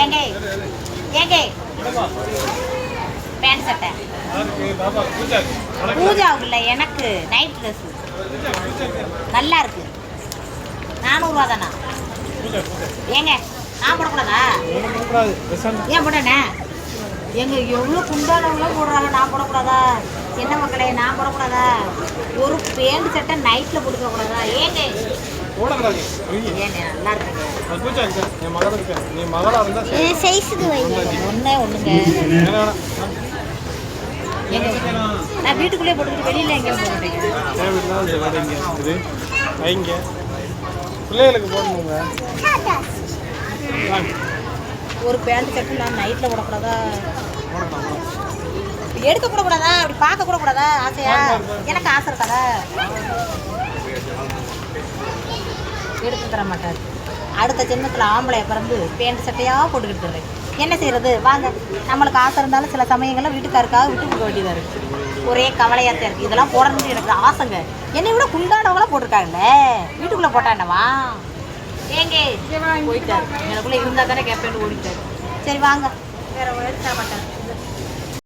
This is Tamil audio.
ஏங்க ஏங்க பேண்ட் சட்டை பூஜாவுக்கு இல்லை எனக்கு நைட் ட்ரெஸ்ஸு நல்லா இருக்கு 400 ரூபா தானா ஏங்க நான் போடக்கூடாதா ஏன் போட்டேண்ணே எங்க எவ்வளோ குண்டானவங்களும் போடுறாங்க நான் போடக்கூடாதா என்ன மக்களே நான் போடக்கூடாதா ஒரு பேண்ட் சட்டை நைட்டில் போட்டுக்கக்கூடாதா ஏங்க ஏங்க நல்லா இருக்குங்க சைஸுக்கு வைங்க ஒன்றுங்க ஏங்க நான் வீட்டுக்குள்ளேயே போட்டுக்கிட்டு வெளியில் எங்கே போட்டுட்டேங்க பிள்ளைகளுக்கு போடணுங்க ஒரு பேண்ட் சட்டை நான் நைட்டில் போடக்கூடாதா எடுக்க கூட கூடாதா அப்படி பார்க்க கூட கூடாதா ஆசையா எனக்கு ஆசை இருக்காதா எடுத்து தர மாட்டார் அடுத்த ஜென்மத்தில் ஆம்பளையை பிறந்து பேண்ட் சட்டையாக போட்டுக்கிட்டு தர்றேன் என்ன செய்யறது வாங்க நம்மளுக்கு ஆசை இருந்தாலும் சில சமயங்களில் வீட்டுக்காருக்காக விட்டு கொடுக்க வேண்டியதாக இருக்குது ஒரே கவலையாக தான் இருக்குது இதெல்லாம் போடணும்னு எனக்கு ஆசைங்க என்னை விட குண்டானவங்களாம் போட்டிருக்காங்களே வீட்டுக்குள்ளே போட்டா என்னவா ஏங்க போயிட்டார் எனக்குள்ளே இருந்தால் தானே கேட்பேன்னு ஓடிட்டார் சரி வாங்க வேறு எடுத்து தர மாட்டார்